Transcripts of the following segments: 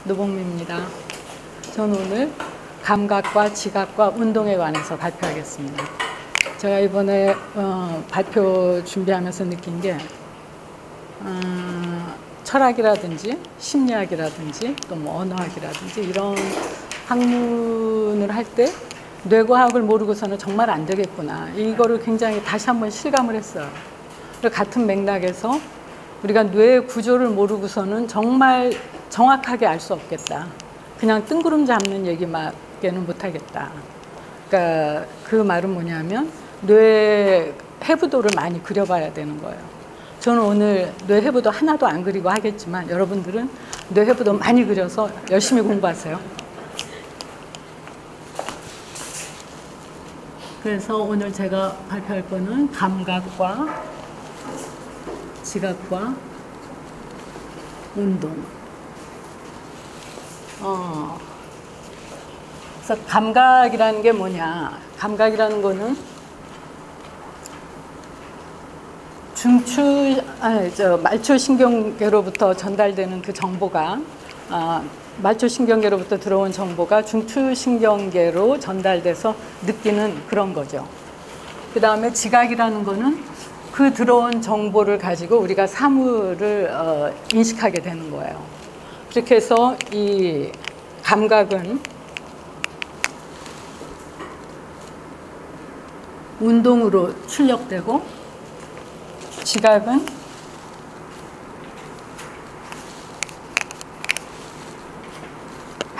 노봉미입니다. 저는 오늘 감각과 지각과 운동에 관해서 발표하겠습니다. 제가 이번에 발표 준비하면서 느낀 게 철학이라든지 심리학이라든지 또 뭐 언어학이라든지 이런 학문을 할 때 뇌과학을 모르고서는 정말 안 되겠구나. 이거를 굉장히 다시 한번 실감을 했어요. 같은 맥락에서 우리가 뇌 구조를 모르고서는 정말 정확하게 알 수 없겠다. 그냥 뜬구름 잡는 얘기밖에는 못하겠다. 그러니까 그 말은 뭐냐면 뇌 해부도를 많이 그려봐야 되는 거예요. 저는 오늘 뇌 해부도 하나도 안 그리고 하겠지만 여러분들은 뇌 해부도 많이 그려서 열심히 공부하세요. 그래서 오늘 제가 발표할 거는 감각과 지각과 운동. 그래서 감각이라는 게 뭐냐? 감각이라는 거는 말초신경계로부터 전달되는 그 정보가 말초신경계로부터 들어온 정보가 중추신경계로 전달돼서 느끼는 그런 거죠. 그 다음에 지각이라는 거는 그 들어온 정보를 가지고 우리가 사물을 인식하게 되는 거예요. 그렇게 해서 이 감각은 운동으로 출력되고 지각은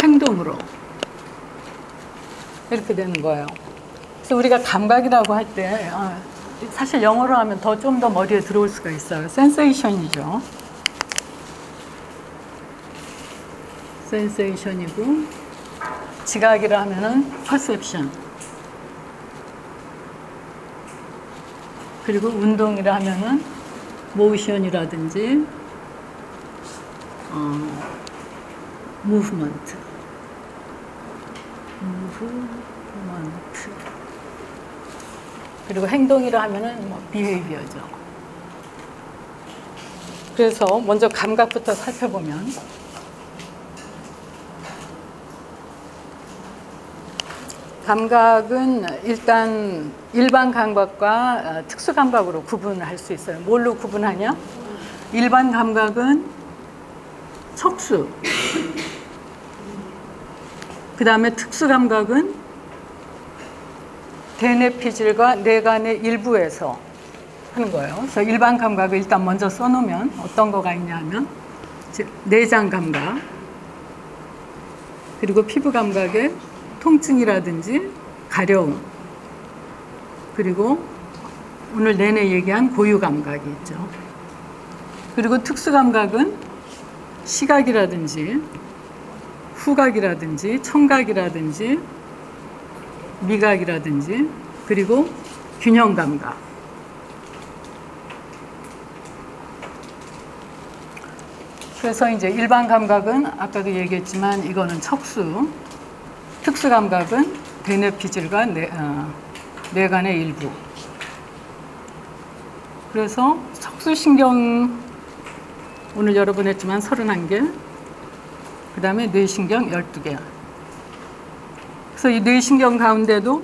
행동으로 이렇게 되는 거예요. 그래서 우리가 감각이라고 할 때 사실 영어로 하면 좀 더 머리에 들어올 수가 있어요. 센세이션이죠. 센세이션이고 지각이라 하면은 퍼셉션. 그리고 운동이라 하면은 모션이라든지 무브먼트. 그리고 행동이라 하면은 비헤이비어죠. 그래서 먼저 감각부터 살펴보면 감각은 일단 일반 감각과 특수 감각으로 구분을 할 수 있어요. 뭘로 구분하냐? 일반 감각은 척수. 그 다음에 특수 감각은 대뇌피질과 뇌간의 일부에서 하는 거예요. 그래서 일반 감각을 일단 먼저 써놓으면 어떤 거가 있냐면 내장 감각, 그리고 피부 감각의 통증이라든지 가려움, 그리고 오늘 내내 얘기한 고유 감각이 있죠. 그리고 특수 감각은 시각이라든지 후각이라든지 청각이라든지 미각이라든지 그리고 균형 감각. 그래서 이제 일반 감각은 아까도 얘기했지만 이거는 척수, 특수 감각은 대뇌피질과 뇌간의 일부. 그래서 척수신경 오늘 여러 번 했지만 31개, 그 다음에 뇌신경 12개. 그래서 이 뇌신경 가운데도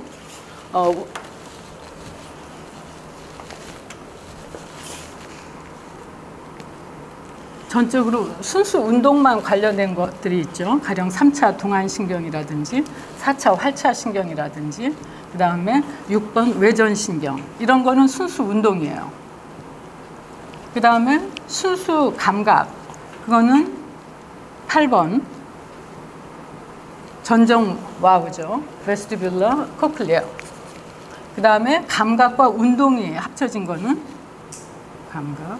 전적으로 순수 운동만 관련된 것들이 있죠. 가령 3차 동안신경이라든지 4차 활차신경이라든지 그 다음에 6번 외전신경 이런 거는 순수 운동이에요. 그 다음에 순수 감각 그거는 8번 전정 와우죠. vestibular cochlear. 그 다음에 감각과 운동이 합쳐진 거는 감각,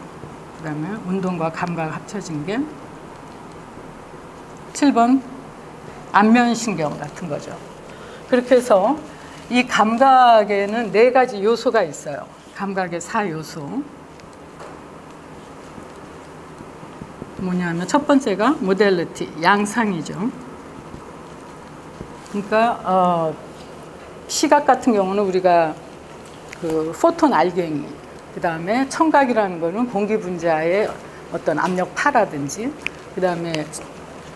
그 다음에 운동과 감각 합쳐진 게 7번 안면신경 같은 거죠. 그렇게 해서 이 감각에는 4가지 요소가 있어요. 감각의 4요소. 뭐냐면 첫 번째가 모델리티, 양상이죠. 그러니까 시각 같은 경우는 우리가 그 포톤 알갱이, 그 다음에 청각이라는 거는 공기 분자의 어떤 압력 파라든지, 그 다음에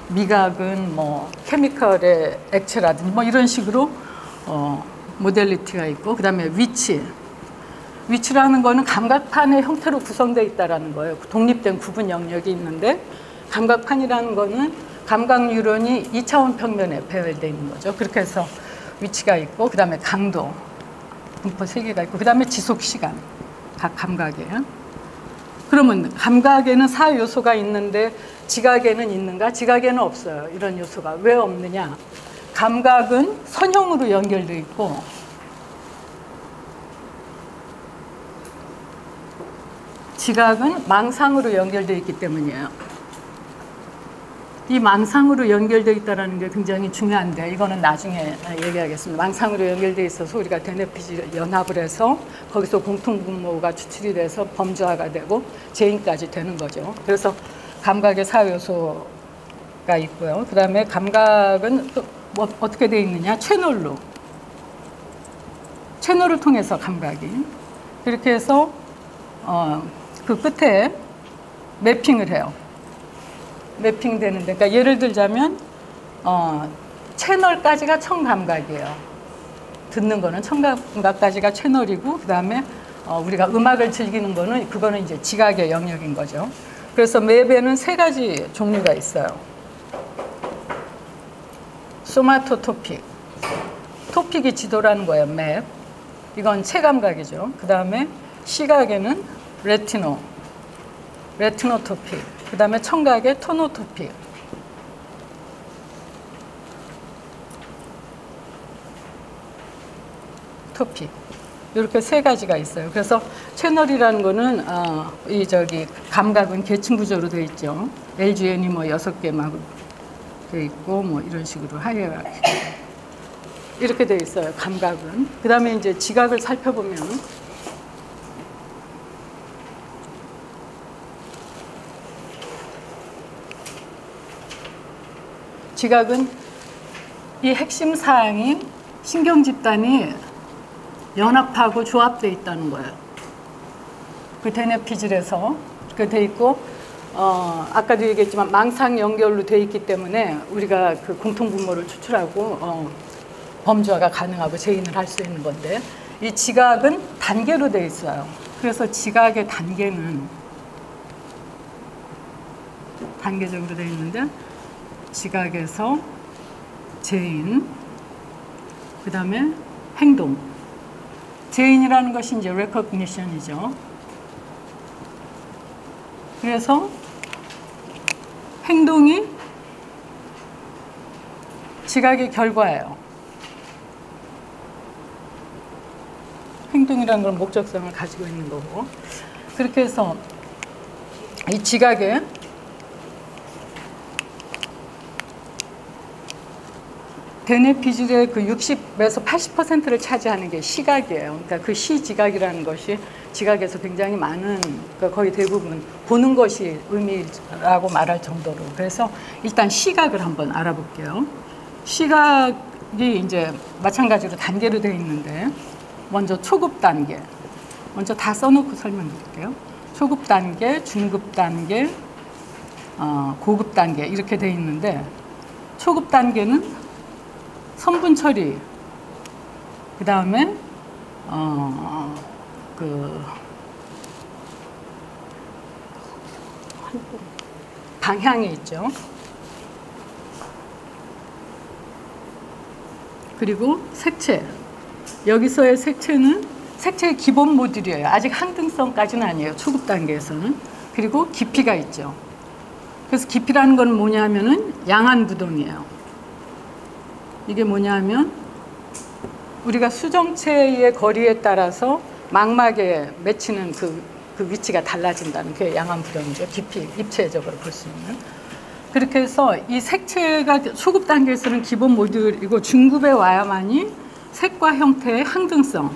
미각은 뭐 케미컬의 액체라든지 뭐 이런 식으로 모델리티가 있고, 그다음에 위치라는 거는 감각판의 형태로 구성되어 있다라는 거예요. 독립된 구분 영역이 있는데, 감각판이라는 거는 감각 뉴런이 2차원 평면에 배열되어 있는 거죠. 그렇게 해서 위치가 있고, 그다음에 강도, 분포 3개가 있고, 그다음에 지속 시간, 각 감각에. 그러면 감각에는 4요소가 있는데 지각에는 있는가? 지각에는 없어요. 이런 요소가. 왜 없느냐? 감각은 선형으로 연결되어 있고, 지각은 망상으로 연결되어 있기 때문이에요. 이 망상으로 연결되어 있다는 게 굉장히 중요한데, 이거는 나중에 얘기하겠습니다. 망상으로 연결되어 있어서 우리가 대뇌피질 연합을 해서 거기서 공통분모가 추출이 돼서 범주화가 되고 재인까지 되는 거죠. 그래서 감각의 4요소가 있고요. 그 다음에 감각은 뭐 어떻게 되어 있느냐? 채널을 통해서 감각이. 그렇게 해서 그 끝에 매핑을 해요. 매핑되는데, 그러니까 예를 들자면 채널까지가 청감각이에요. 듣는 거는 청감각까지가 채널이고, 그 다음에 우리가 음악을 즐기는 거는 그거는 이제 지각의 영역인 거죠. 그래서 맵에는 3가지 종류가 있어요. 소마토토픽, 토픽이 지도라는 거예요. 맵, 이건 체감각이죠. 그 다음에 시각에는 레티노토픽, 그 다음에 청각의 토노토픽. 토픽. 이렇게 3가지가 있어요. 그래서 채널이라는 거는 감각은 계층 구조로 되어 있죠. LGN이 뭐 6개 막 되어 있고, 뭐 이런 식으로 하이어라키 이렇게 되어 있어요. 감각은. 그 다음에 이제 지각을 살펴보면, 지각은 이 핵심 사항이 신경 집단이 연합하고 조합되어 있다는 거예요. 그 대뇌피질에서 그 돼 있고, 아까도 얘기했지만 망상 연결로 돼 있기 때문에 우리가 그 공통분모를 추출하고 범주화가 가능하고 재인을 할 수 있는 건데, 이 지각은 단계로 돼 있어요. 그래서 지각의 단계는 단계적으로 돼 있는데, 지각에서 재인, 그 다음에 행동. 재인이라는 것이 이제 recognition이죠. 그래서 행동이 지각의 결과예요. 행동이라는 건 목적성을 가지고 있는 거고. 그렇게 해서 이 지각에 대뇌피질의 그 60에서 80%를 차지하는 게 시각이에요. 그러니까 그 시지각이라는 것이 지각에서 굉장히 많은, 그러니까 거의 대부분 보는 것이 의미라고 말할 정도로. 그래서 일단 시각을 한번 알아볼게요. 시각이 이제 마찬가지로 단계로 되어 있는데, 먼저 초급 단계. 먼저 다 써놓고 설명드릴게요. 초급 단계, 중급 단계, 고급 단계 이렇게 되어 있는데, 초급 단계는 선분 처리, 그 다음에 방향이 있죠. 그리고 색채. 여기서의 색채는 색채의 기본 모듈이에요. 아직 항등성까지는 아니에요. 초급 단계에서는. 그리고 깊이가 있죠. 그래서 깊이라는 건 뭐냐면은 양안부동이에요. 이게 뭐냐면 우리가 수정체의 거리에 따라서 망막에 맺히는 그 위치가 달라진다는 게 양안부동이죠. 깊이, 입체적으로 볼 수 있는. 그렇게 해서 이 색채가 초급 단계에서는 기본 모듈이고, 중급에 와야만이 색과 형태의 항등성,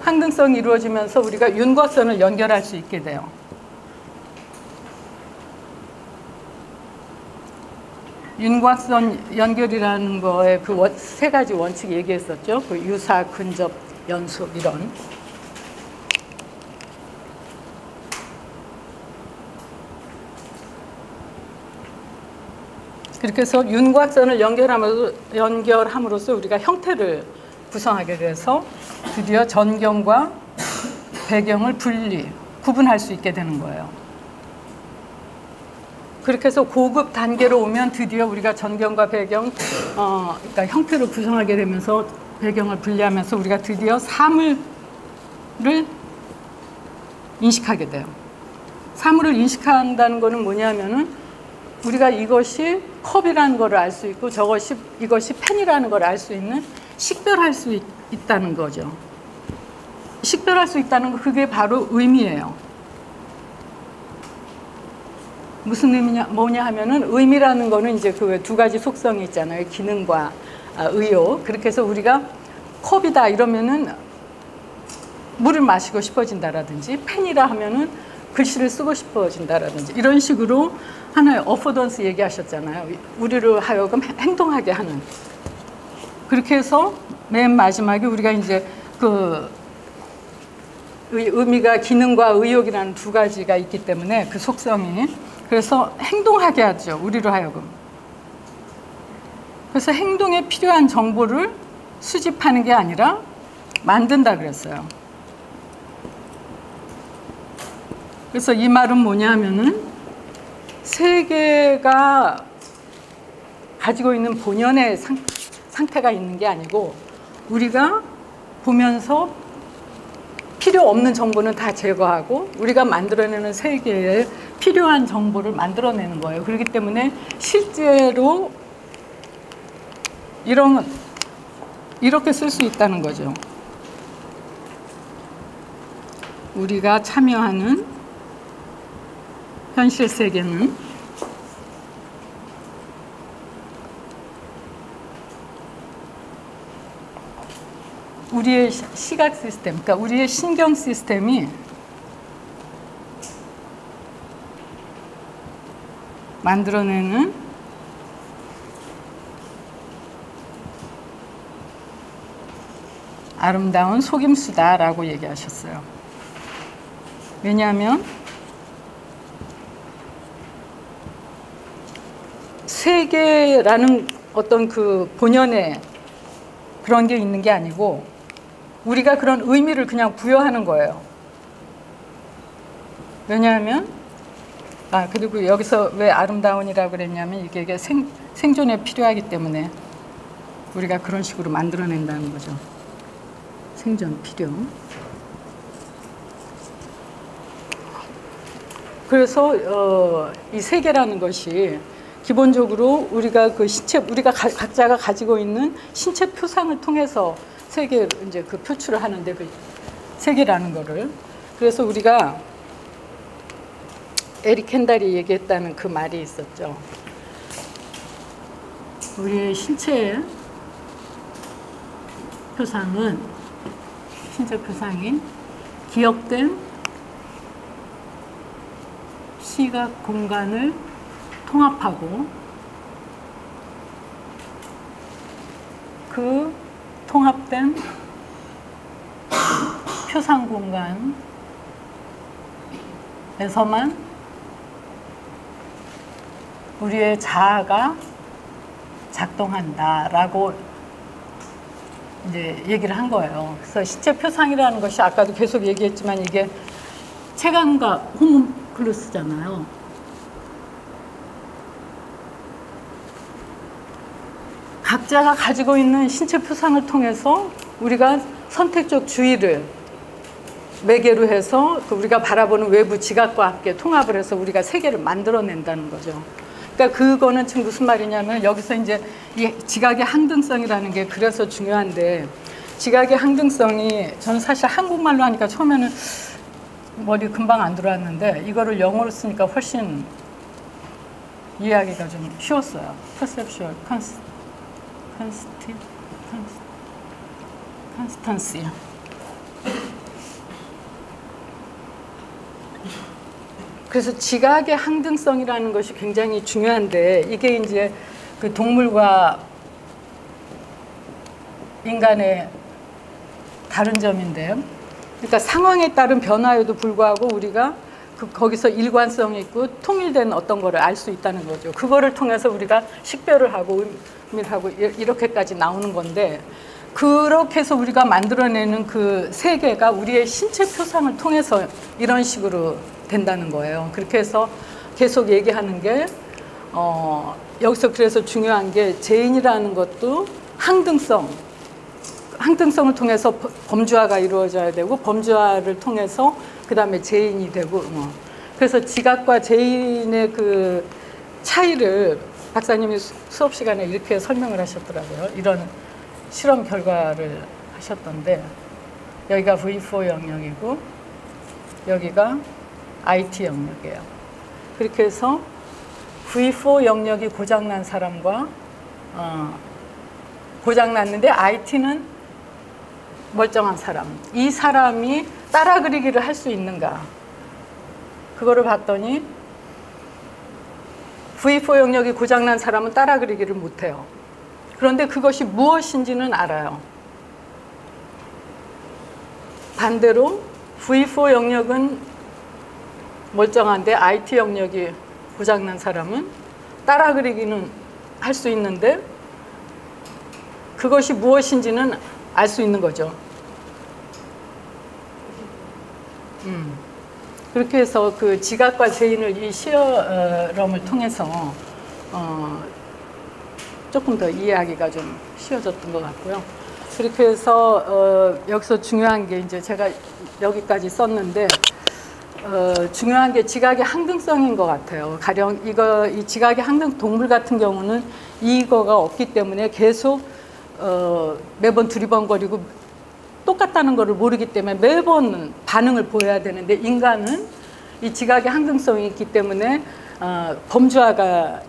항등성이 이루어지면서 우리가 윤곽선을 연결할 수 있게 돼요. 윤곽선 연결이라는 거에 그 3가지 원칙 얘기했었죠. 그 유사, 근접, 연속 이런. 그렇게 해서 윤곽선을 연결함으로써 우리가 형태를 구성하게 돼서 드디어 전경과 배경을 구분할 수 있게 되는 거예요. 그렇게 해서 고급 단계로 오면 드디어 우리가 전경과 배경, 그러니까 형태를 구성하게 되면서 배경을 분리하면서 우리가 드디어 사물을 인식하게 돼요. 사물을 인식한다는 거는 뭐냐면은 우리가 이것이 컵이라는 걸 알 수 있고 이것이 펜이라는 걸 알 수 있는 식별할 수 있다는 거죠. 식별할 수 있다는 거 그게 바로 의미예요. 무슨 의미냐 뭐냐 하면은 의미라는 거는 이제 그 두 가지 속성이 있잖아요. 기능과 의욕. 그렇게 해서 우리가 컵이다 이러면은 물을 마시고 싶어진다라든지 펜이라 하면은 글씨를 쓰고 싶어진다라든지 이런 식으로 하나의 어포던스 얘기하셨잖아요. 우리를 하여금 행동하게 하는. 그렇게 해서 맨 마지막에 우리가 이제 그 의미가 기능과 의욕이라는 두 가지가 있기 때문에 그 속성이 그래서 행동하게 하죠. 우리로 하여금. 그래서 행동에 필요한 정보를 수집하는 게 아니라 만든다 그랬어요. 그래서 이 말은 뭐냐 하면은 세계가 가지고 있는 본연의 상태가 있는 게 아니고 우리가 보면서 필요 없는 정보는 다 제거하고 우리가 만들어내는 세계에 필요한 정보를 만들어내는 거예요. 그렇기 때문에 실제로 이렇게 쓸 수 있다는 거죠. 우리가 참여하는 현실 세계는 우리의 시각 시스템, 그러니까 우리의 신경 시스템이 만들어내는 아름다운 속임수다라고 얘기하셨어요. 왜냐하면 세계라는 어떤 그 본연의 그런 게 있는 게 아니고 우리가 그런 의미를 그냥 부여하는 거예요. 왜냐하면 그리고 여기서 왜 아름다운이라고 그랬냐면 이게 생존에 필요하기 때문에 우리가 그런 식으로 만들어낸다는 거죠. 생존 필요. 그래서 이 세계라는 것이 기본적으로 우리가 그 우리가 각자가 가지고 있는 신체 표상을 통해서 세계를 이제 그 표출을 하는데 그 세계라는 거를. 그래서 우리가 에릭 켄달이 얘기했다는 그 말이 있었죠. 우리의 신체 표상이 기억된 시각 공간을 통합하고 그 통합된 표상 공간에서만 우리의 자아가 작동한다라고 이제 얘기를 한 거예요. 그래서 신체 표상이라는 것이 아까도 계속 얘기했지만 이게 체감과 호문클루스잖아요. 각자가 가지고 있는 신체 표상을 통해서 우리가 선택적 주의를 매개로 해서 우리가 바라보는 외부 지각과 함께 통합을 해서 우리가 세계를 만들어낸다는 거죠. 그러니까 그거는 지금 무슨 말이냐면 여기서 이제 이 지각의 항등성이라는 게 그래서 중요한데 지각의 항등성이 저는 사실 한국말로 하니까 처음에는 머리 금방 안 들어왔는데 이거를 영어로 쓰니까 훨씬 이해하기가 좀 쉬웠어요. Perceptual constancy. 그래서 지각의 항등성이라는 것이 굉장히 중요한데 이게 이제 그 동물과 인간의 다른 점인데요. 그러니까 상황에 따른 변화에도 불구하고 우리가 거기서 일관성이 있고 통일된 어떤 거를 알 수 있다는 거죠. 그거를 통해서 우리가 식별을 하고 의미를 하고 이렇게까지 나오는 건데, 그렇게 해서 우리가 만들어내는 그 세계가 우리의 신체 표상을 통해서 이런 식으로 된다는 거예요. 그렇게 해서 계속 얘기하는 게 여기서 그래서 중요한 게 재인이라는 것도 항등성을 통해서 범주화가 이루어져야 되고, 범주화를 통해서 그 다음에 재인이 되고, 그래서 지각과 재인의 그 차이를 박사님이 수업 시간에 이렇게 설명을 하셨더라고요. 이런 실험 결과를 하셨던데, 여기가 V4 영역이고 여기가 IT 영역이에요. 그렇게 해서 V4 영역이 고장난 사람과 고장났는데 IT는 멀쩡한 사람, 이 사람이 따라 그리기를 할 수 있는가, 그거를 봤더니 V4 영역이 고장난 사람은 따라 그리기를 못해요. 그런데 그것이 무엇인지는 알아요. 반대로 V4 영역은 멀쩡한데 IT 영역이 고장난 사람은 따라 그리기는 할 수 있는데 그것이 무엇인지는 알 수 있는 거죠. 그렇게 해서 그 지각과 재인을 이 실험을 통해서 조금 더 이해하기가 좀 쉬워졌던 것 같고요. 그렇게 해서 여기서 중요한 게 이제 제가 여기까지 썼는데, 중요한 게 지각의 항등성인 것 같아요. 가령 이 지각의 항등, 동물 같은 경우는 이거가 없기 때문에 계속 매번 두리번거리고 똑같다는 것을 모르기 때문에 매번 반응을 보여야 되는데, 인간은 이 지각의 항등성이 있기 때문에 범주화가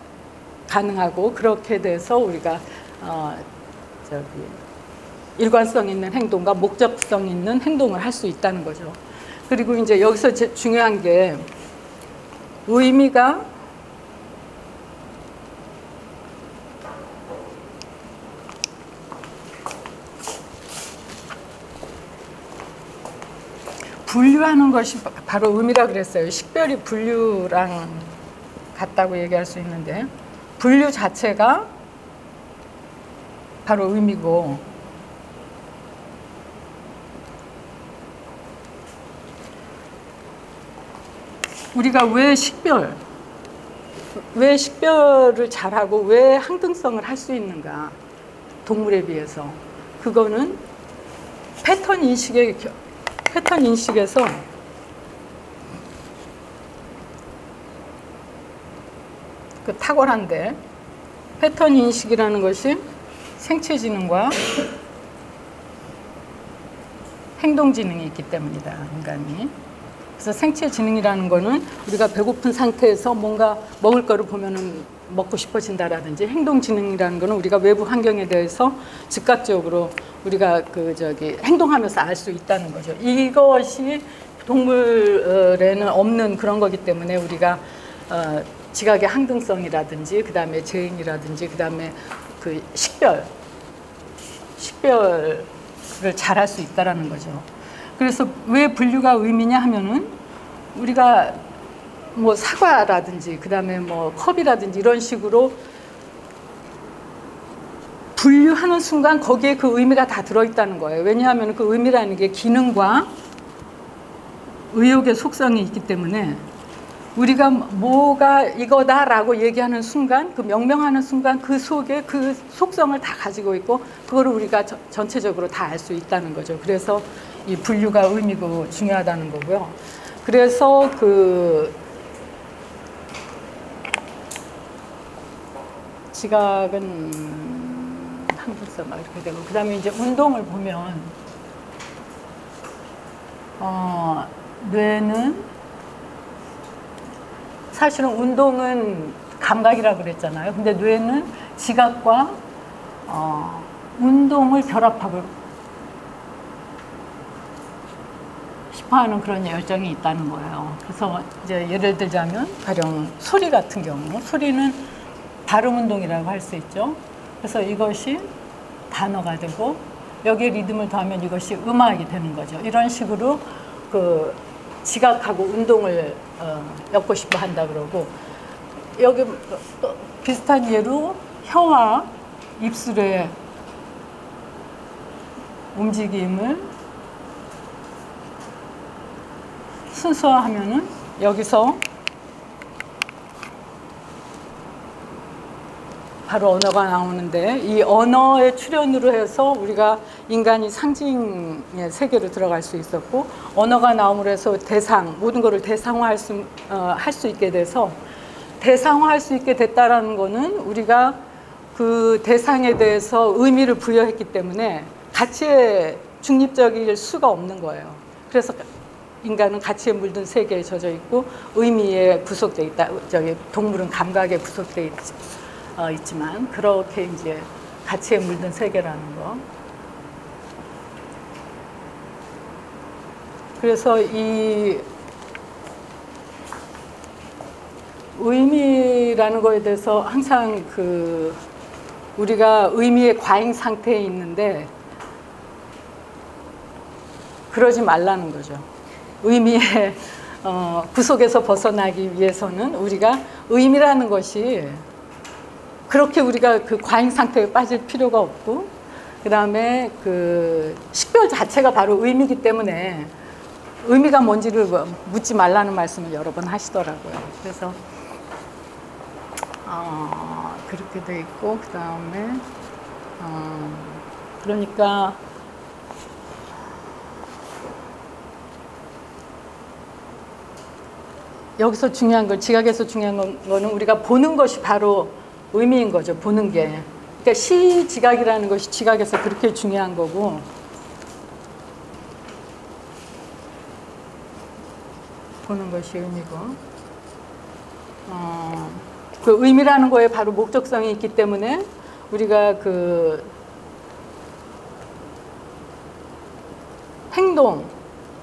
가능하고, 그렇게 돼서 우리가 일관성 있는 행동과 목적성 있는 행동을 할 수 있다는 거죠. 그리고 이제 여기서 중요한 게 의미가 분류하는 것이 바로 의미라 그랬어요. 식별이 분류랑 같다고 얘기할 수 있는데, 분류 자체가 바로 의미고, 우리가 왜 식별을 잘하고 왜 항등성을 할 수 있는가, 동물에 비해서. 그거는 패턴 인식에서 그 탁월한데, 패턴 인식이라는 것이 생체 지능과 행동 지능이 있기 때문이다, 인간이. 그래서 생체 지능이라는 거는 우리가 배고픈 상태에서 뭔가 먹을 거를 보면은 먹고 싶어진다라든지, 행동 지능이라는 거는 우리가 외부 환경에 대해서 즉각적으로 우리가 행동하면서 알 수 있다는 거죠. 이것이 동물에는 없는 그런 거기 때문에 우리가 지각의 항등성이라든지, 그 다음에 재인이라든지, 그 다음에 그 식별을 잘할 수 있다라는 거죠. 그래서 왜 분류가 의미냐 하면은, 우리가 뭐 사과라든지, 그 다음에 뭐 컵이라든지 이런 식으로 분류하는 순간 거기에 그 의미가 다 들어있다는 거예요. 왜냐하면 그 의미라는 게 기능과 의욕의 속성이 있기 때문에, 우리가 뭐가 이거다라고 얘기하는 순간, 그 명명하는 순간 그 속에 그 속성을 다 가지고 있고, 그거를 우리가 전체적으로 다 알 수 있다는 거죠. 그래서 이 분류가 의미고 중요하다는 거고요. 그래서 그 지각은 항등성 이렇게 되고, 그 다음에 이제 운동을 보면 뇌는, 사실은 운동은 감각이라고 그랬잖아요. 근데 뇌는 지각과 운동을 결합하고 싶어하는 그런 열정이 있다는 거예요. 그래서 이제 예를 들자면, 가령 소리 같은 경우, 소리는 발음 운동이라고 할 수 있죠. 그래서 이것이 단어가 되고, 여기에 리듬을 더하면 이것이 음악이 되는 거죠. 이런 식으로 그 지각하고 운동을 엮고 싶어 한다 그러고, 여기 또 비슷한 예로 혀와 입술의 움직임을 순서하면은 여기서 바로 언어가 나오는데, 이 언어의 출현으로 해서 우리가 인간이 상징의 세계로 들어갈 수 있었고, 언어가 나옴으로 해서 대상, 모든 것을 대상화할 수 있게 돼서, 대상화할 수 있게 됐다라는 거는 우리가 그 대상에 대해서 의미를 부여했기 때문에 가치에 중립적일 수가 없는 거예요. 그래서 인간은 가치에 물든 세계에 젖어 있고 의미에 구속돼 있다. 동물은 감각에 구속돼 있지만 그렇게 이제 가치에 물든 세계라는 거. 그래서 이 의미라는 거에 대해서 항상 우리가 의미의 과잉 상태에 있는데 그러지 말라는 거죠. 의미의 구속에서 벗어나기 위해서는 우리가 의미라는 것이 그렇게 우리가 그 과잉 상태에 빠질 필요가 없고, 그 다음에 그 식별 자체가 바로 의미이기 때문에 의미가 뭔지를 묻지 말라는 말씀을 여러 번 하시더라고요. 그래서 그렇게 돼 있고, 그 다음에 그러니까 여기서 중요한 건, 지각에서 중요한 거는 우리가 보는 것이 바로 의미인 거죠. 보는 게. 그러니까 시지각이라는 것이 지각에서 그렇게 중요한 거고, 보는 것이 의미고, 그 의미라는 거에 바로 목적성이 있기 때문에 우리가 그 행동,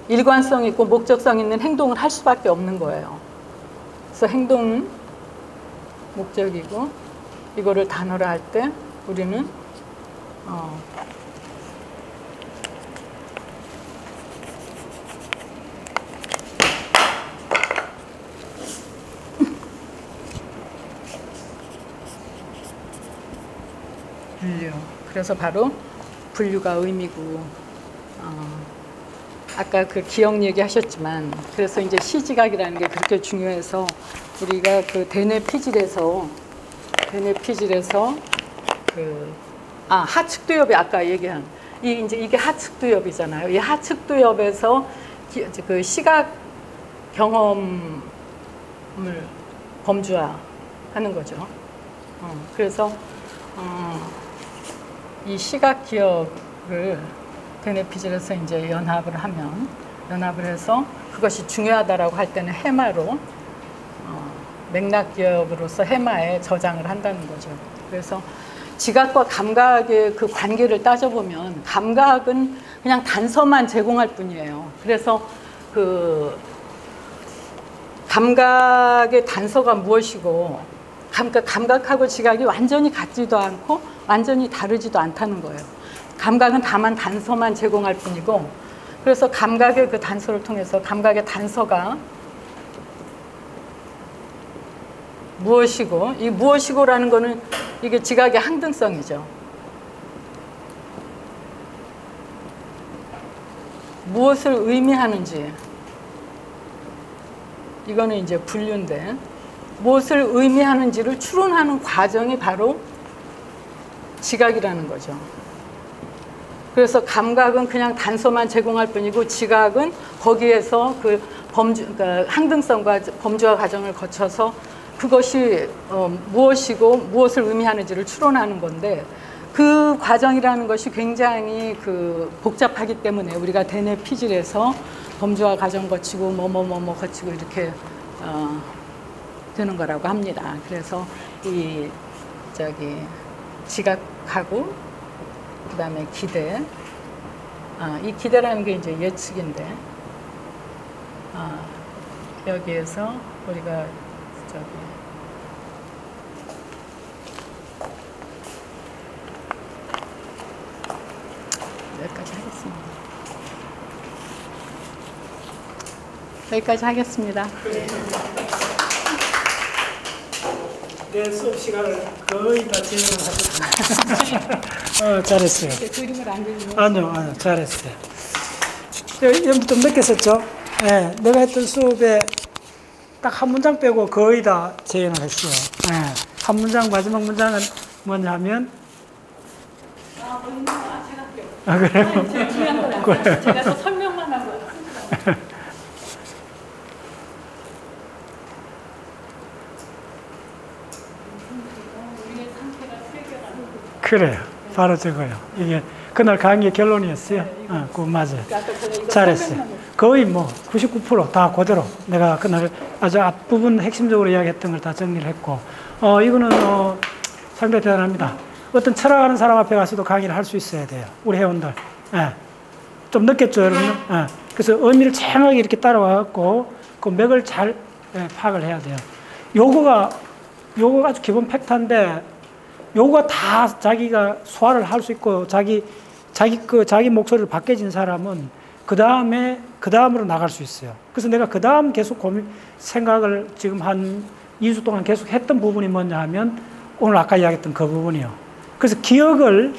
일관성 있고 목적성 있는 행동을 할 수밖에 없는 거예요. 그래서 행동은 목적이고, 이거를 단어로 할 때 우리는 분류. 그래서 바로 분류가 의미고, 아까 그 기억 얘기하셨지만, 그래서 이제 시지각이라는 게 그렇게 중요해서 우리가 그 대뇌 피질에서 하측두엽이 아까 얘기한 이게 하측두엽이잖아요. 이 하측두엽에서 그 시각 경험을 범주화하는 거죠. 그래서 이 시각 기억을 대뇌 피질에서 이제 연합을 해서 그것이 중요하다라고 할 때는 해마로 맥락 기억으로서 해마에 저장을 한다는 거죠. 그래서 지각과 감각의 그 관계를 따져보면 감각은 그냥 단서만 제공할 뿐이에요. 그래서 그 감각의 단서가 무엇이고, 감각하고 지각이 완전히 같지도 않고 완전히 다르지도 않다는 거예요. 감각은 다만 단서만 제공할 뿐이고, 그래서 감각의 그 단서를 통해서 감각의 단서가 무엇이고, 이 무엇이고라는 거는 이게 지각의 항등성이죠. 무엇을 의미하는지, 이거는 이제 분류인데, 무엇을 의미하는지를 추론하는 과정이 바로 지각이라는 거죠. 그래서 감각은 그냥 단서만 제공할 뿐이고, 지각은 거기에서 그 항등성과 범주화 과정을 거쳐서 그것이 무엇이고 무엇을 의미하는지를 추론하는 건데, 그 과정이라는 것이 굉장히 복잡하기 때문에 우리가 대뇌 피질에서 범주화 과정 거치고 뭐뭐 거치고 이렇게 되는 거라고 합니다. 그래서 지각하고 그다음에 기대, 이 기대라는 게 이제 예측인데, 여기에서 우리가 여기까지 하겠습니다. 여기까지 하겠습니다. 내 수업 시간을 거의 다 진행을 하셨습니다. 잘했어요. 그림을 안 그리면 아니요, 잘했어요. 좀 늦게 썼죠? 네, 내가 했던 수업에 딱 한 문장 빼고 거의 다 재현을 했어요. 네, 한 문장, 마지막 문장은 뭐냐면, 제가 할게요. 그래요? 제가 중요한 건 아니에요. 제가 더 설명만 한 거예요. 그래요. 바로 저거요. 이게 그날 강의 결론이었어요. 그거 맞아요. 잘했어요. 거의 뭐 99%다 그대로 내가 그날 아주 앞부분 핵심적으로 이야기했던 걸 다 정리를 했고, 이거는 상당히 대단합니다. 어떤 철학하는 사람 앞에 가서도 강의를 할 수 있어야 돼요. 우리 회원들. 예. 좀 늦겠죠, 여러분? 예. 그래서 의미를 정확하게 이렇게 따라와갖고 그 맥을 잘 파악을 해야 돼요. 요거가 아주 기본 팩트인데, 요거가 다 자기가 소화를 할 수 있고 자기 목소리를 바뀌어진 사람은 그 다음으로 나갈 수 있어요. 그래서 내가 그 다음 계속 생각을 지금 한 2주 동안 계속 했던 부분이 뭐냐 하면 오늘 아까 이야기했던 그 부분이요. 그래서 기억을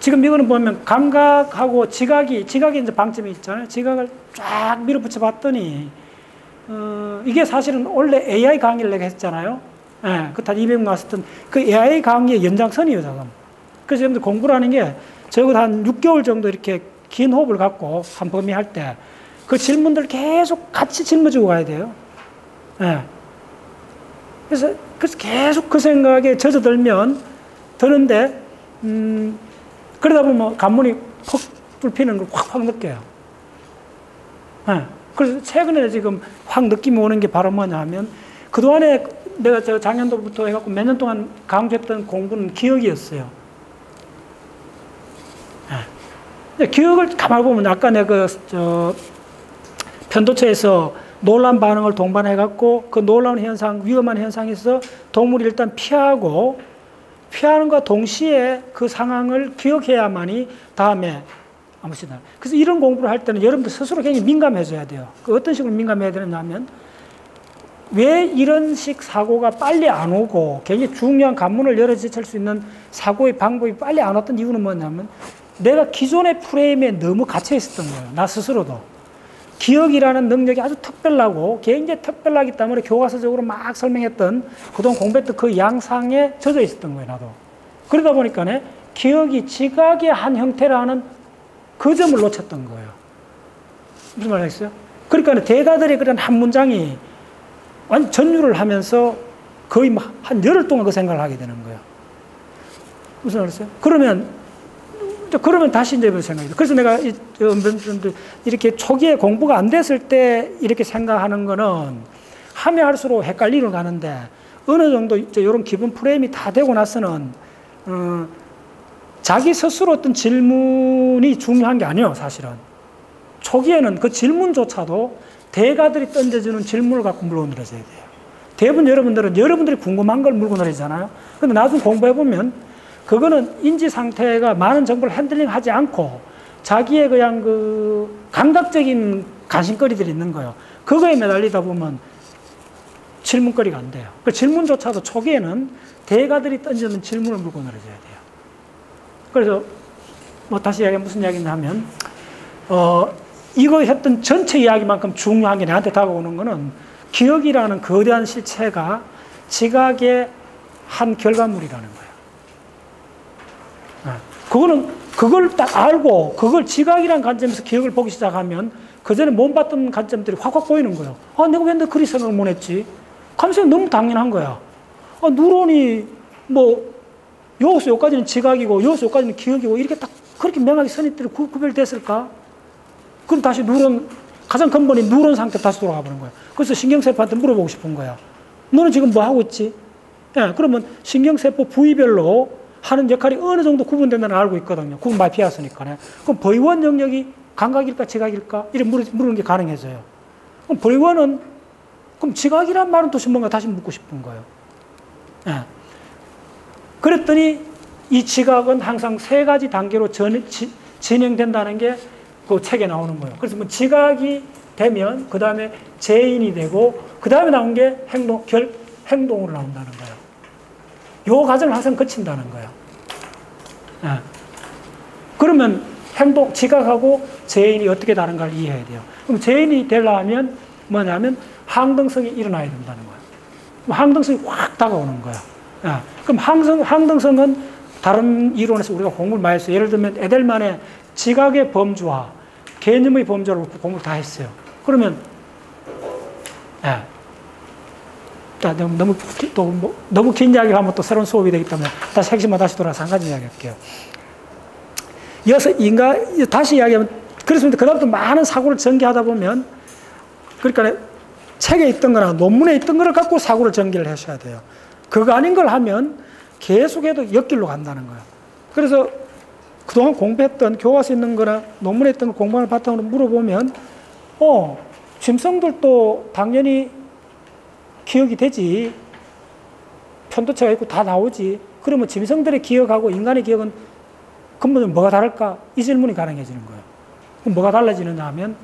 지금 이거는 보면 감각하고 지각이 이제 방점이 있잖아요. 지각을 쫙 밀어붙여 봤더니 이게 사실은 원래 AI 강의를 내가 했잖아요. 예, 그때 한 200명 왔었던 그 AI 강의의 연장선이에요, 지금. 그래서 여러분들 공부를 하는 게 적어도 한 6개월 정도 이렇게 긴 호흡을 갖고 한 범위 할 때 그 질문들 계속 같이 짊어지고 가야 돼요. 예. 그래서 계속 그 생각에 드는데, 그러다 보면 간문이 퍽 불피는 걸 확 느껴요. 예. 그래서 최근에 지금 확 느낌이 오는 게 바로 뭐냐 하면, 그동안에 내가 작년도부터 해갖고 몇 년 동안 강조했던 공부는 기억이었어요. 예. 기억을 가만히 보면 아까 내가 편도체에서 놀란 반응을 동반해갖고 그 놀라운 현상, 위험한 현상에서 동물이 일단 피하는과 동시에 그 상황을 기억해야만이 다음에 아무튼 그래서 이런 공부를 할 때는 여러분들 스스로 굉장히 민감해져야 돼요. 어떤 식으로 민감해야 되느냐면 왜 이런 식 사고가 빨리 안 오고 굉장히 중요한 관문을 열어젖힐 수 있는 사고의 방법이 빨리 안 왔던 이유는 뭐냐면 내가 기존의 프레임에 너무 갇혀 있었던 거예요. 나 스스로도. 기억이라는 능력이 아주 특별하고 굉장히 특별하기 때문에 교과서적으로 막 설명했던 그동안 공부했던 그 양상에 젖어 있었던 거예요. 나도. 그러다 보니까 기억이 지각의 한 형태라는 그 점을 놓쳤던 거예요. 무슨 말 하겠어요? 그러니까 대가들의 그런 한 문장이 완전 전율을 하면서 거의 한 열흘 동안 그 생각을 하게 되는 거예요. 무슨 말이었어요? 그러면 다시 이제 생각이 돼요. 그래서 내가 이렇게 초기에 공부가 안 됐을 때 이렇게 생각하는 거는 하면 할수록 헷갈리러 가는데 어느 정도 이런 기본 프레임이 다 되고 나서는 자기 스스로 어떤 질문이 중요한 게 아니에요, 사실은. 초기에는 그 질문조차도 대가들이 던져주는 질문을 갖고 물고 늘어져야 돼요. 대부분 여러분들이 궁금한 걸 물고 늘어지잖아요. 근데 나중에 공부해보면 그거는 인지 상태가 많은 정보를 핸들링 하지 않고 자기의 그냥 그 감각적인 관심거리들이 있는 거예요. 그거에 매달리다 보면 질문거리가 안 돼요. 그 질문조차도 초기에는 대가들이 던지는 질문을 물고 늘어져야 돼요. 그래서 다시 이야기하면 무슨 이야기냐 하면 이거 했던 전체 이야기만큼 중요한 게 나한테 다가오는 거는 기억이라는 거대한 실체가 지각의 한 결과물이라는 거예요. 그걸 딱 알고 그걸 지각이라는 관점에서 기억을 보기 시작하면 그전에 못 봤던 관점들이 확확 보이는 거예요. 내가 왜 그리 생각을 못 했지? 감성이 너무 당연한 거야. 누론이 여기서 여기까지는 지각이고 여기서 여기까지는 기억이고 이렇게 딱 그렇게 명확히 선입들이 구별됐을까? 그럼 다시 가장 근본인 누런 상태 다시 돌아가 보는 거야. 그래서 신경세포한테 물어보고 싶은 거야. 너는 지금 뭐 하고 있지? 예, 그러면 신경세포 부위별로 하는 역할이 어느 정도 구분된다는 걸 알고 있거든요. 구분 많이 피했으니까. 그럼 버이원 영역이 감각일까 지각일까? 이렇게 물으는 게 가능해져요. 그럼 버이원은 그럼 지각이란 말은 또 뭔가 다시 묻고 싶은 거예요. 예. 그랬더니 이 지각은 항상 3가지 단계로 진행된다는 게 그 책에 나오는 거예요. 그래서 지각이 되면 그 다음에 재인이 되고 그 다음에 나온 게 행동으로 나온다는 거예요. 요 과정을 항상 거친다는 거예요. 예. 그러면 지각하고 재인이 어떻게 다른가를 이해해야 돼요. 그럼 재인이 되려면 뭐냐면 항등성이 일어나야 된다는 거예요. 항등성이 확 다가오는 거예요. 예. 그럼 항등성은 다른 이론에서 우리가 공부를 많이 했어요. 예를 들면 에델만의 지각의 범주와 개념의 범주를 공부를 다 했어요. 그러면 예. 자, 너무 긴 이야기를 하면 또 새로운 수업이 되기 때문에 다시 핵심만 다시 돌아서 한 가지 이야기 할게요. 이어서 다시 이야기하면, 그렇습니다. 그다음부터 많은 사고를 전개하다 보면, 그러니까 책에 있던 거나 논문에 있던 거를 갖고 사고를 전개를 하셔야 돼요. 그거 아닌 걸 하면 계속해도 옆길로 간다는 거예요. 그래서 그동안 공부했던 교과서에 있는 거나 논문에 있던 거 공부하는 바탕으로 물어보면, 짐승들도 당연히 기억이 되지. 편도체가 있고 다 나오지. 그러면 짐승들의 기억하고 인간의 기억은 근본적으로 뭐가 다를까? 이 질문이 가능해지는 거예요. 그럼 뭐가 달라지느냐 하면,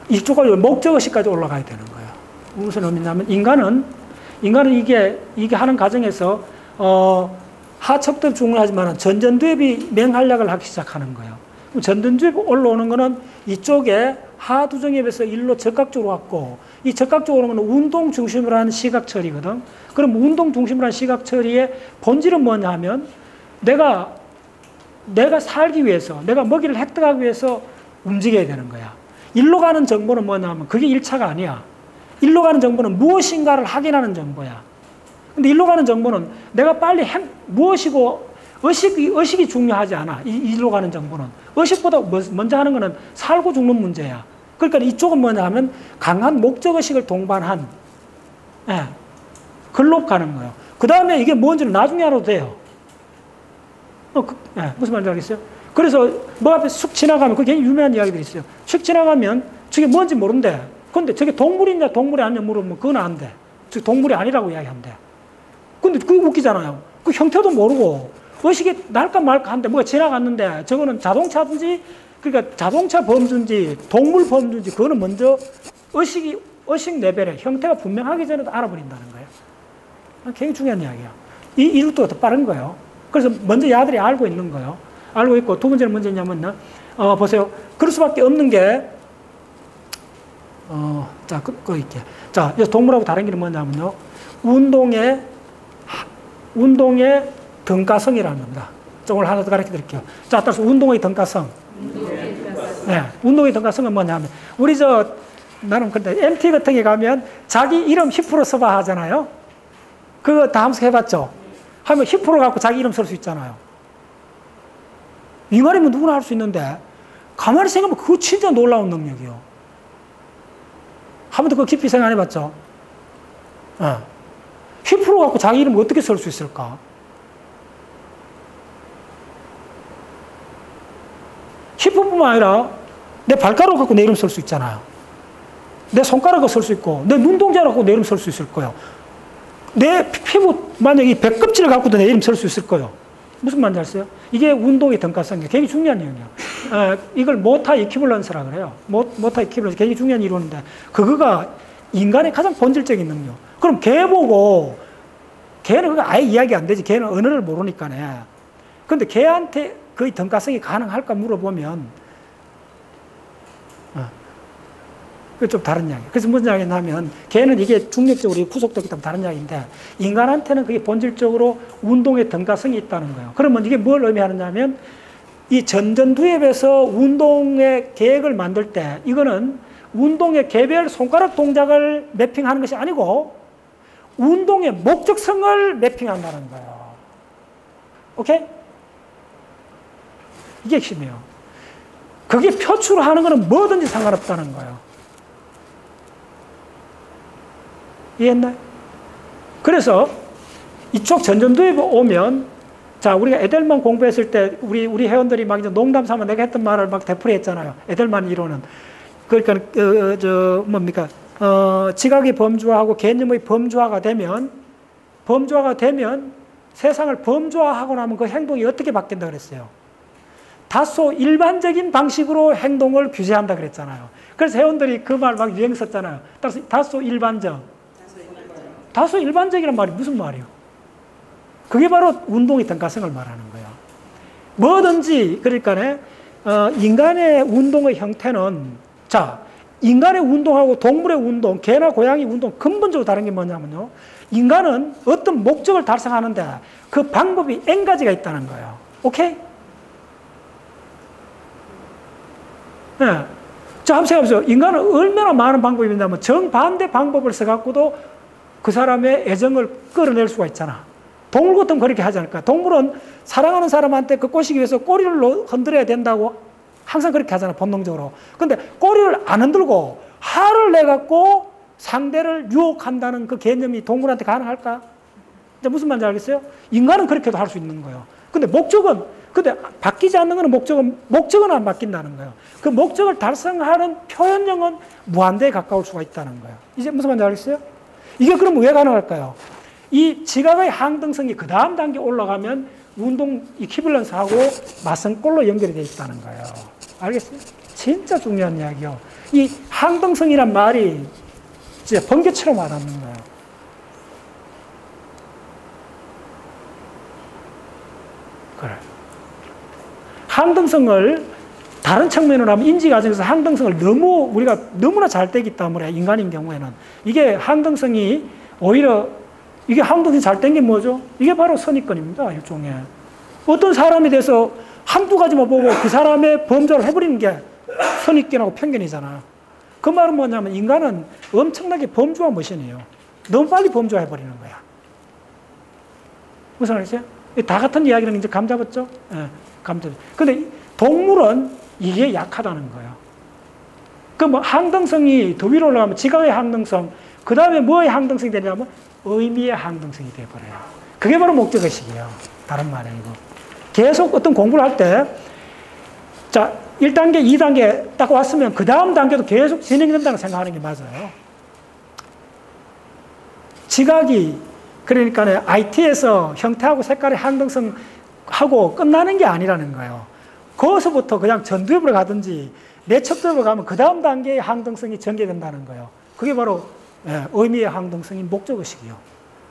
이쪽까지 목적의식까지 올라가야 되는 거예요. 무슨 의미냐면, 인간은 이게 하는 과정에서, 하척도 중요하지만 전전두엽이 맹활약을 하기 시작하는 거예요. 그럼 전전두엽이 올라오는 거는 이쪽에 하두정엽에서 일로 적각적으로 왔고, 이 적각적으로 오면 운동 중심으로 하는 시각 처리거든. 그럼 운동 중심으로 하는 시각 처리의 본질은 뭐냐 하면, 내가 살기 위해서, 내가 먹이를 획득하기 위해서 움직여야 되는 거야. 일로 가는 정보는 뭐냐 하면, 그게 1차가 아니야. 일로 가는 정보는 무엇인가를 확인하는 정보야. 근데 일로 가는 정보는 내가 빨리 무엇이고, 의식이 중요하지 않아. 일로 가는 정보는. 의식보다 먼저 하는 거는 살고 죽는 문제야. 그러니까 이쪽은 뭐냐 하면 강한 목적의식을 동반한, 글로 가는 거예요. 그 다음에 이게 뭔지는 나중에 알아도 돼요. 무슨 말인지 알겠어요? 그래서 뭐 앞에 쑥 지나가면, 그게 유명한 이야기들이 있어요. 쑥 지나가면 저게 뭔지 모른대. 근데 저게 동물이냐 동물이 아니냐 물어보면 그건 안 돼. 저 동물이 아니라고 이야기하면 돼. 근데 그게 웃기잖아요. 그 형태도 모르고 의식이 날까 말까 한데 뭐가 지나갔는데 저거는 자동차든지, 그러니까 자동차 범주인지 동물 범주인지 그거는 먼저 의식 레벨에 형태가 분명하기 전에도 알아버린다는 거예요. 굉장히 중요한 이야기야. 이 루트가 더 빠른 거예요. 그래서 먼저 야들이 알고 있는 거예요. 알고 있고, 두 번째는 문제냐면, 보세요. 그럴 수밖에 없는 게, 자, 그거 있게. 자, 동물하고 다른 게 뭐냐면요. 운동의 등가성이라는 겁니다. 자, 오늘 하나 더 가르쳐 드릴게요. 자, 따라서 운동의 등가성. 네, 운동의 등가성은 뭐냐면, 나는 근데 MT 같은 게 가면 자기 이름 10% 써봐 하잖아요. 그거 다 함수 해봤죠? 하면 10% 갖고 자기 이름 쓸 수 있잖아요. 인간이면 누구나 할 수 있는데, 가만히 생각하면 그거 진짜 놀라운 능력이에요. 한 번도 그거 깊이 생각 안 해봤죠? 10% 갖고 자기 이름을 어떻게 쓸 수 있을까? 10%뿐만 아니라 내 발가락 갖고 내 이름 쓸 수 있잖아요. 내 손가락을 쓸 수 있고, 내 눈동자를 갖고 내 이름 쓸 수 있을 거예요. 내 피부, 만약에 백껍질을 갖고도 내 이름 쓸 수 있을 거예요. 무슨 말인지 아세요? 이게 운동의 등가성이 굉장히 중요한 내용이에요. 이걸 모타 이퀴벌런스라고 그래요. 모타 이퀴벌런스 굉장히 중요한 이론인데, 그거가 인간의 가장 본질적인 능력. 그럼 개 보고, 개는 그거 아예 이야기 안 되지. 개는 언어를 모르니까네. 근데 개한테 그 등가성이 가능할까 물어보면, 그게 좀 다른 이야기. 그래서 무슨 이야기냐면, 개는 이게 중력적으로 구속되기 때문에 다른 이야기인데, 인간한테는 그게 본질적으로 운동의 등가성이 있다는 거예요. 그러면 이게 뭘 의미하느냐면, 이 전전두엽에서 운동의 계획을 만들 때, 이거는 운동의 개별 손가락 동작을 매핑하는 것이 아니고, 운동의 목적성을 매핑한다는 거예요. 오케이? 이게 핵심이에요. 그게 표출하는 거는 뭐든지 상관없다는 거예요. 이해했나요? 그래서 이쪽 전전두엽에 오면, 자, 우리가 에델만 공부했을 때 우리 회원들이 막 이제 농담 삼아 내가 했던 말을 막 되풀이했잖아요. 에델만 이론은. 그러니까 지각의 범주화하고 개념의 범주화가 되면 세상을 범주화하고 나면 그 행동이 어떻게 바뀐다 그랬어요? 다소 일반적인 방식으로 행동을 규제한다 그랬잖아요. 그래서 회원들이 그 말 막 유행 썼잖아요. 따라서 다소 일반적. 다소 일반적이란 말이 무슨 말이에요? 그게 바로 운동의 등가성을 말하는 거예요. 뭐든지, 그러니까, 인간의 운동의 형태는, 자, 인간의 운동하고 동물의 운동, 개나 고양이 운동, 근본적으로 다른 게 뭐냐면요. 인간은 어떤 목적을 달성하는데 그 방법이 N가지가 있다는 거예요. 오케이? 네. 자, 한번 생각해보세요. 인간은 얼마나 많은 방법이 있냐면 정반대 방법을 써갖고도 그 사람의 애정을 끌어낼 수가 있잖아. 동물 같으면 그렇게 하지 않을까? 동물은 사랑하는 사람한테 그 꼬시기 위해서 꼬리를 흔들어야 된다고 항상 그렇게 하잖아, 본능적으로. 근데 꼬리를 안 흔들고 화를 내갖고 상대를 유혹한다는 그 개념이 동물한테 가능할까? 이제 무슨 말인지 알겠어요? 인간은 그렇게도 할 수 있는 거예요. 근데 근데 바뀌지 않는 거는 목적은 안 바뀐다는 거예요. 그 목적을 달성하는 표현력은 무한대에 가까울 수가 있다는 거예요. 이제 무슨 말인지 알겠어요? 이게 그럼 왜 가능할까요? 이 지각의 항등성이 그 다음 단계 올라가면 운동 이퀴밸런스하고 맞선꼴로 연결이 되어 있다는 거예요. 알겠어요? 진짜 중요한 이야기요. 이 항등성이란 말이 진짜 번개처럼 와닿는 거예요. 그래. 항등성을 다른 측면으로 하면 인지 과정에서 항등성을 우리가 너무나 잘 떼기 때문에 인간인 경우에는 이게 항등성이 오히려 이게 항등성이 잘 뗀 게 뭐죠? 이게 바로 선입견입니다. 일종의. 어떤 사람에 대해서 한두 가지만 보고 그 사람의 범죄를 해버리는 게 선입견하고 편견이잖아. 그 말은 뭐냐면 인간은 엄청나게 범죄와 머신이에요. 너무 빨리 범죄해버리는 거야. 무슨 말이죠? 다 같은 이야기는 이제 감 잡았죠? 예, 감 잡았죠. 근데 동물은 이게 약하다는 거예요. 그 뭐 항등성이 더 위로 올라가면 지각의 항등성, 그 다음에 뭐의 항등성이 되냐면 의미의 항등성이 되어버려요. 그게 바로 목적의식이에요. 다른 말이 아니고. 계속 어떤 공부를 할 때, 자, 1단계, 2단계 딱 왔으면 그 다음 단계도 계속 진행된다고 생각하는 게 맞아요. 지각이, 그러니까 IT에서 형태하고 색깔의 항등성하고 끝나는 게 아니라는 거예요. 거기서부터 그냥 전두엽으로 가든지 내첩두엽으로 가면 그 다음 단계의 항등성이 전개된다는 거예요. 그게 바로 의미의 항등성인 목적의식이요.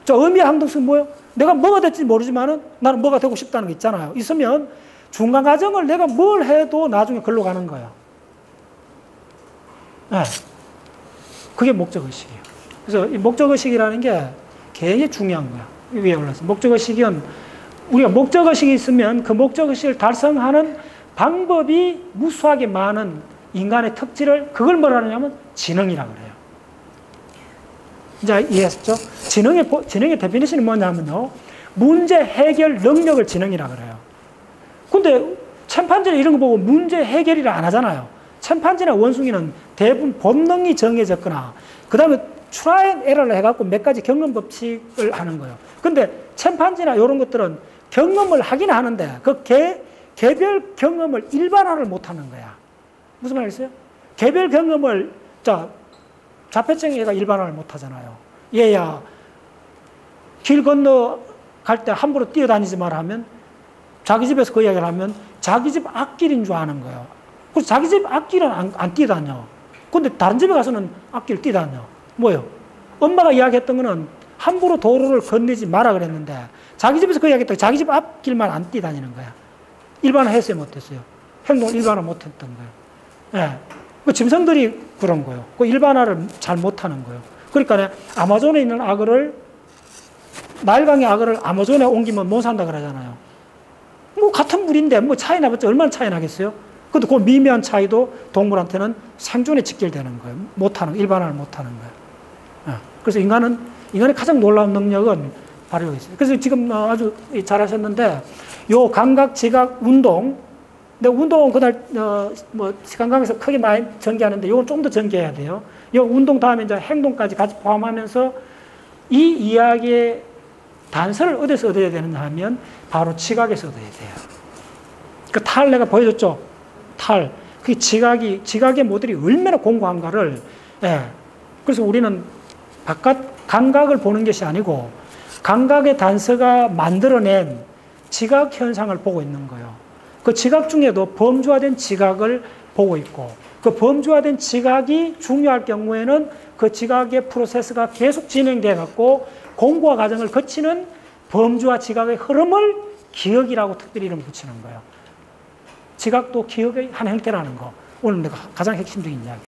저 의미의 항등성은 뭐예요? 내가 뭐가 될지 모르지만은 나는 뭐가 되고 싶다는 거 있잖아요. 있으면 중간 과정을 내가 뭘 해도 나중에 글로 가는 거예요. 네. 그게 목적의식이에요. 그래서 이 목적의식이라는 게 굉장히 중요한 거야. 위에 올라서. 목적의식은 우리가 목적의식이 있으면 그 목적의식을 달성하는 방법이 무수하게 많은 인간의 특질을 그걸 뭐라 하냐면 지능이라고 그래요. 이제 이해했죠? 지능의 데피니션이 뭐냐면요. 문제 해결 능력을 지능이라고 그래요. 근데 침판지는 이런 거 보고 문제 해결이라 안 하잖아요. 침판지나 원숭이는 대부분 본능이 정해졌거나 그 다음에 트라이 앤 에러를 해갖고 몇 가지 경험 법칙을 하는 거예요. 근데 침판지나 이런 것들은 경험을 하긴 하는데 그 개별 경험을 일반화를 못하는 거야. 무슨 말이겠어요? 개별 경험을 자폐증 애가 일반화를 못하잖아요. 얘야 길 건너 갈 때 함부로 뛰어다니지 마라 하면 자기 집에서 그 이야기를 하면 자기 집 앞길인 줄 아는 거예요. 그래서 자기 집 앞길은 안 뛰어다녀. 근데 다른 집에 가서는 앞길 뛰어다녀. 뭐예요? 엄마가 이야기했던 거는 함부로 도로를 건너지 마라 그랬는데 자기 집에서 그 이야기했던 자기 집 앞길만 안 뛰어다니는 거야. 일반화 했어요, 못했어요? 행동을 일반화 못했던 거예요. 예. 그 짐승들이 그런 거예요. 그 일반화를 잘 못하는 거예요. 그러니까 아마존에 있는 나일강의 악어를 아마존에 옮기면 못 산다 그러잖아요. 뭐 같은 물인데 뭐 차이 나봤자 얼마나 차이 나겠어요? 근데 그 미미한 차이도 동물한테는 생존에 직결되는 거예요. 일반화를 못하는 거예요. 예. 그래서 인간의 가장 놀라운 능력은 바로 여기 있어요. 그래서 지금 아주 잘하셨는데 요 감각, 지각, 운동. 근데 운동은 그날 시간강에서 크게 많이 전개하는데 이건 좀 더 전개해야 돼요. 이 운동 다음에 이제 행동까지 같이 포함하면서 이 이야기의 단서를 어디서 얻어야 되느냐 하면 바로 지각에서 얻어야 돼요. 그 탈 내가 보여줬죠. 탈. 그 지각의 모델이 얼마나 공고한가를. 예. 그래서 우리는 바깥 감각을 보는 것이 아니고 감각의 단서가 만들어낸 지각 현상을 보고 있는 거예요. 그 지각 중에도 범주화된 지각을 보고 있고 그 범주화된 지각이 중요할 경우에는 그 지각의 프로세스가 계속 진행돼 갖고 공부와 과정을 거치는 범주화 지각의 흐름을 기억이라고 특별히 이름 붙이는 거예요. 지각도 기억의 한 형태라는 거. 오늘 내가 가장 핵심적인 이야기.